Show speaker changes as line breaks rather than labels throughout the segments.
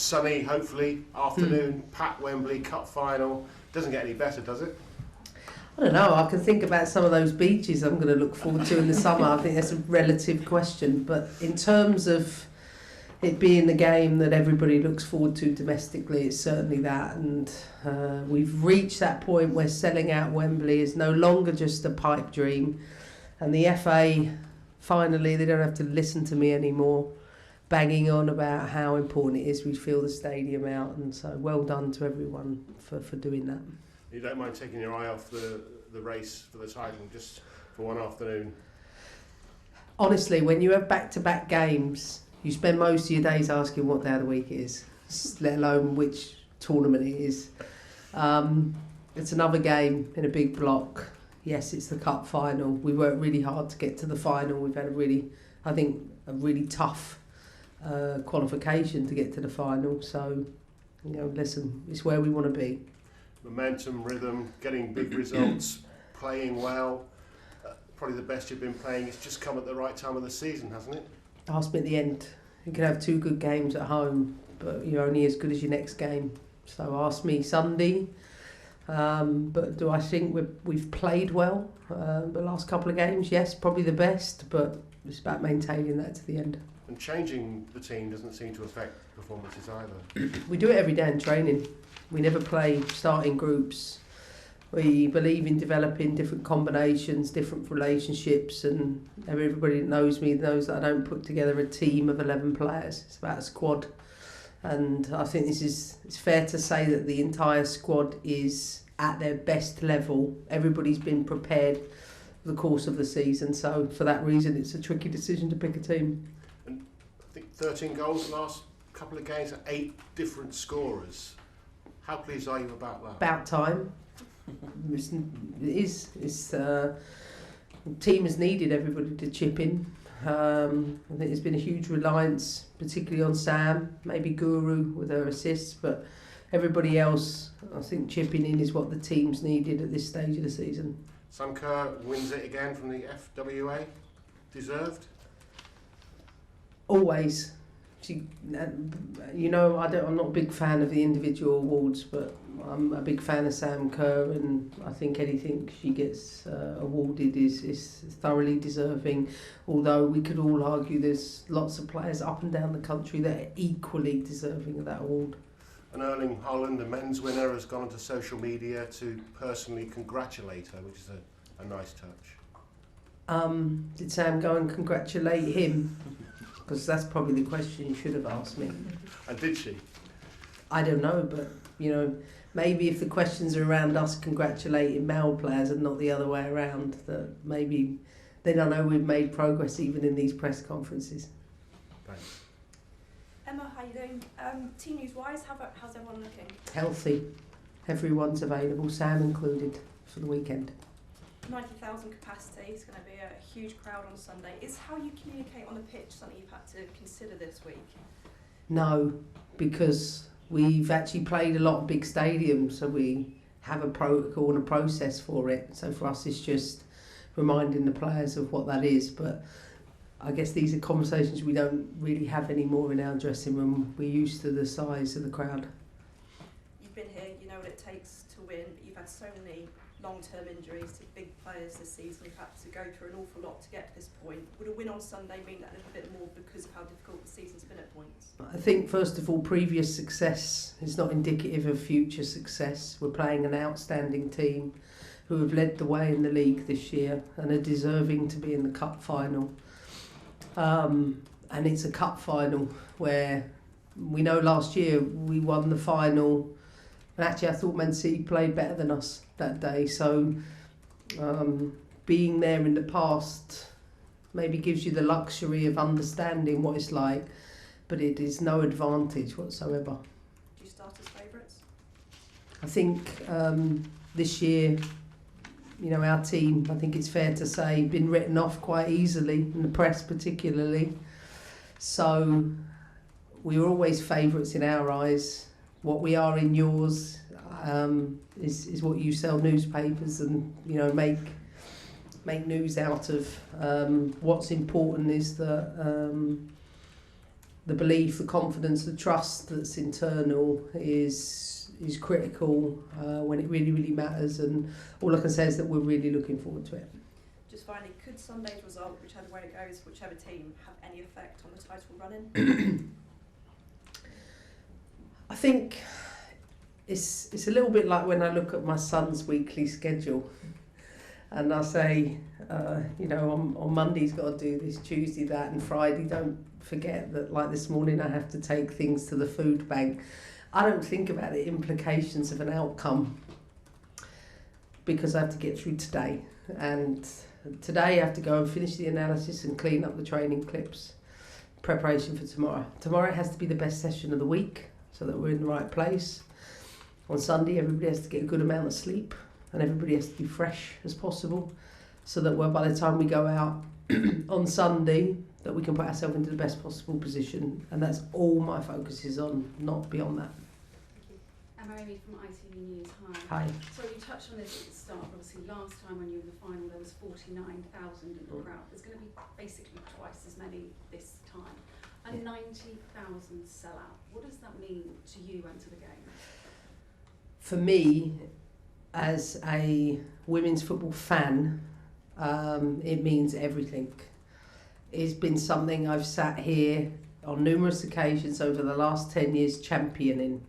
sunny, hopefully, afternoon, packed Wembley, cup final. Doesn't get any better, does it?
I don't know, I can think about some of those beaches I'm going to look forward to in the summer. I think that's a relative question, but in terms of it being the game that everybody looks forward to domestically, it's certainly that, and we've reached that point where selling out Wembley is no longer just a pipe dream, and the FA, finally, they don't have to listen to me anymore banging on about how important it is we fill the stadium out, and so well done to everyone for doing that.
You don't mind taking your eye off the race for the title just for one afternoon?
Honestly, when you have back-to-back games, you spend most of your days asking what day of the week it is, let alone which tournament it is. It's another game in a big block. Yes, it's the cup final. We worked really hard to get to the final. We've had a really tough qualification to get to the final. So, listen, it's where we want to be.
Momentum, rhythm, getting big results, playing well. Probably the best you've been playing. It's just come at the right time of the season, hasn't it?
Ask me at the end. You can have 2 good games at home, but you're only as good as your next game. So ask me Sunday. But do I think we've played well the last couple of games? Yes, probably the best, but it's about maintaining that to the end.
And changing the team doesn't seem to affect performances either.
We do it every day in training. We never play starting groups. We believe in developing different combinations, different relationships, and everybody that knows me knows that I don't put together a team of 11 players. It's about a squad. And I think it's fair to say that the entire squad is at their best level. Everybody's been prepared for the course of the season, so for that reason it's a tricky decision to pick a team.
And I think 13 goals the last couple of games, 8 different scorers. How pleased are you about that?
About time. The team has needed everybody to chip in. I think there's been a huge reliance, particularly on Sam, maybe Guru with her assists, but everybody else, I think chipping in is what the team's needed at this stage of the season.
Sam Kerr wins it again from the FWA. Deserved?
Always. I'm not a big fan of the individual awards, but I'm a big fan of Sam Kerr, and I think anything she gets awarded is thoroughly deserving, although we could all argue there's lots of players up and down the country that are equally deserving of that award.
And Erling Haaland, the men's winner, has gone onto social media to personally congratulate her, which is a nice touch.
Did Sam go and congratulate him? Because that's probably the question you should have asked me.
And did she?
I don't know, but maybe if the questions are around us congratulating male players and not the other way around, that maybe they don't know we've made progress even in these press conferences.
Thanks.
Emma, how are you doing? Team news wise, how's everyone looking?
Healthy. Everyone's available, Sam included, for the weekend.
90,000 capacity, it's going to be a huge crowd on Sunday. Is how you communicate on the pitch something you've had to consider this week?
No, because we've actually played a lot of big stadiums, so we have a protocol and a process for it. So for us it's just reminding the players of what that is. But I guess these are conversations we don't really have anymore in our dressing room. We're used to the size of the crowd.
You've been here, you know what it takes to win, but you've had so many long-term injuries to big players this season. You've had to go through an awful lot to get to this point. Would a win on Sunday mean that a little bit more because of how difficult the season's been at points?
I think first of all, previous success is not indicative of future success. We're playing an outstanding team who have led the way in the league this year and are deserving to be in the cup final. And it's a cup final where we know last year we won the final. And actually, I thought Man City played better than us that day. So being there in the past maybe gives you the luxury of understanding what it's like, but it is no advantage whatsoever.
Do you start as favourites?
I think this year, our team, I think it's fair to say, been written off quite easily, in the press particularly. So we were always favourites in our eyes. What we are in yours is what you sell newspapers and make news out of. What's important is that the belief, the confidence, the trust that's internal is critical when it really, really matters. And all I can say is that we're really looking forward to it.
Just finally, could Sunday's result, whichever way it goes, whichever team, have any effect on the title running?
I think it's a little bit like when I look at my son's weekly schedule and I say, on Monday he's got to do this, Tuesday that, and Friday don't forget that, like this morning I have to take things to the food bank. I don't think about the implications of an outcome because I have to get through today. And today I have to go and finish the analysis and clean up the training clips, preparation for tomorrow. Tomorrow has to be the best session of the week so that we're in the right place. On Sunday everybody has to get a good amount of sleep and everybody has to be fresh as possible so that by the time we go out on Sunday that we can put ourselves into the best possible position, and that's all my focus is on, not beyond that.
Thank you. Emma Amy from ITV News, hi.
Hi.
So you touched on this at the start, obviously last time when you were in the final there was 49,000 in the crowd. There's going to be basically twice as many this time. A 90,000 sellout. What does that mean to you and to the game?
For me, as a women's football fan, it means everything. It's been something I've sat here on numerous occasions over the last 10 years championing,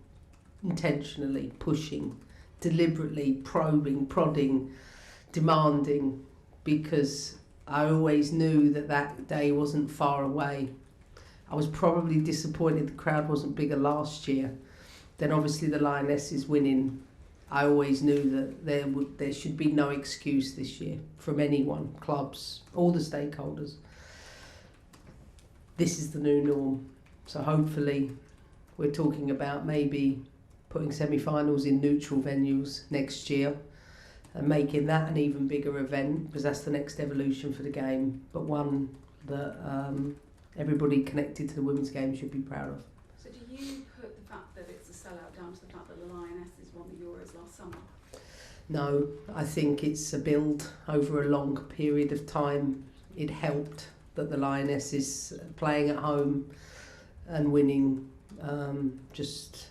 intentionally pushing, deliberately probing, prodding, demanding, because I always knew that day wasn't far away. I was probably disappointed the crowd wasn't bigger last year. Then obviously the Lionesses winning, I always knew that there should be no excuse this year from anyone, clubs, all the stakeholders. This is the new norm. So hopefully we're talking about maybe putting semi-finals in neutral venues next year and making that an even bigger event, because that's the next evolution for the game, but one that everybody connected to the women's game should be proud of.
So do you put the fact that it's a sellout down to the fact that the Lionesses won the Euros last summer?
No, I think it's a build over a long period of time. It helped that the Lionesses playing at home and winning just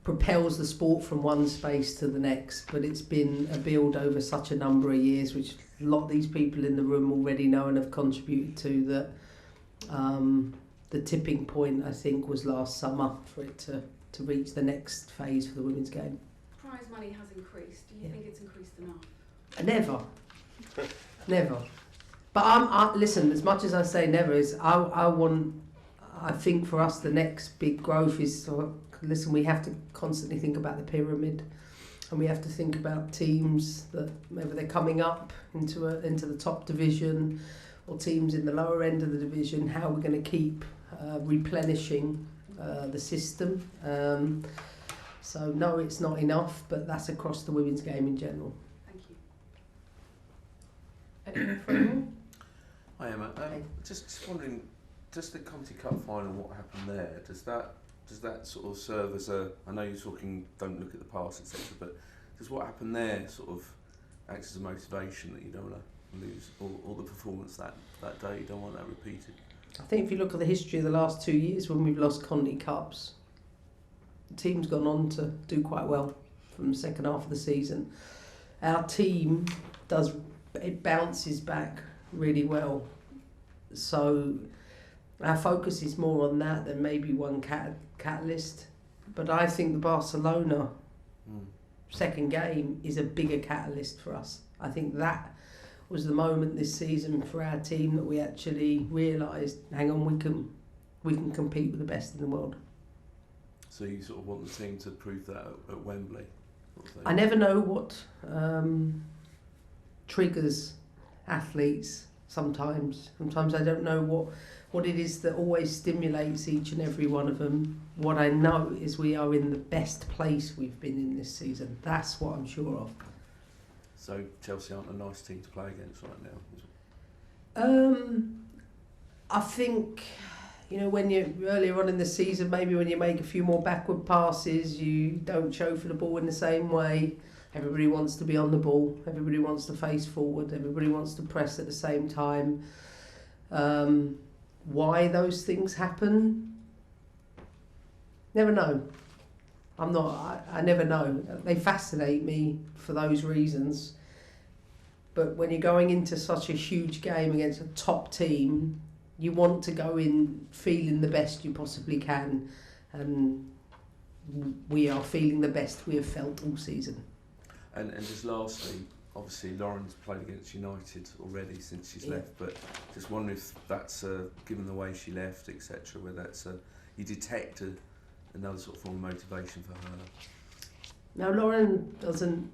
propels the sport from one space to the next, but it's been a build over such a number of years, which a lot of these people in the room already know and have contributed to, that the tipping point I think was last summer for it to reach the next phase for the women's game.
Prize money has increased. Do you think it's increased enough?
Never. But listen, as much as I say never, I think for us the next big growth is, listen, we have to constantly think about the pyramid, and we have to think about teams that maybe they're coming up into the top division, or teams in the lower end of the division, how we're going to keep replenishing the system. So no, it's not enough, but that's across the women's game in general.
Thank you.
Anyone from
Hi Emma, just wondering, does the Conti Cup final, what happened there, does that sort of serve as a, I know you're talking don't look at the past etc, but does what happened there sort of act as a motivation that you don't want to lose, or the performance that day, you don't want that repeated?
I think if you look at the history of the last 2 years when we've lost Conti Cups, the team's gone on to do quite well from the second half of the season. Our team bounces back really well, so our focus is more on that than maybe one catalyst. But I think the Barcelona second game is a bigger catalyst for us. I think that was the moment this season for our team that we actually realised, hang on, we can compete with the best in the world.
So you sort of want the team to prove that at Wembley?
I never know what triggers athletes sometimes. Sometimes I don't know what it is that always stimulates each and every one of them. What I know is we are in the best place we've been in this season. That's what I'm sure of.
So Chelsea aren't a nice team to play against right now?
I think, when you're earlier on in the season, maybe when you make a few more backward passes, you don't show for the ball in the same way. Everybody wants to be on the ball. Everybody wants to face forward. Everybody wants to press at the same time. why those things happen, never know. I never know. They fascinate me for those reasons. But when you're going into such a huge game against a top team, you want to go in feeling the best you possibly can. And we are feeling the best we have felt all season.
And just lastly, obviously Lauren's played against United already since she's left, but just wondering if that's, given the way she left, etc., whether that's you detect another sort of form of motivation for her.
Now Lauren doesn't,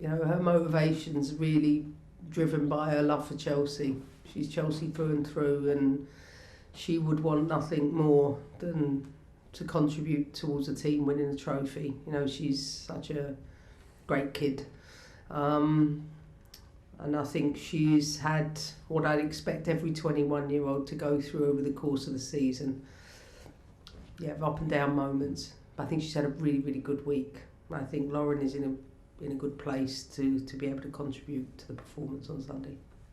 her motivation's really driven by her love for Chelsea. She's Chelsea through and through, and she would want nothing more than to contribute towards a team winning a trophy. She's such a great kid. And I think she's had what I'd expect every 21-year-old to go through over the course of the season. Yeah, up and down moments. But I think she's had a really, really good week. I think Lauren is in a good place to be able to contribute to the performance on Sunday.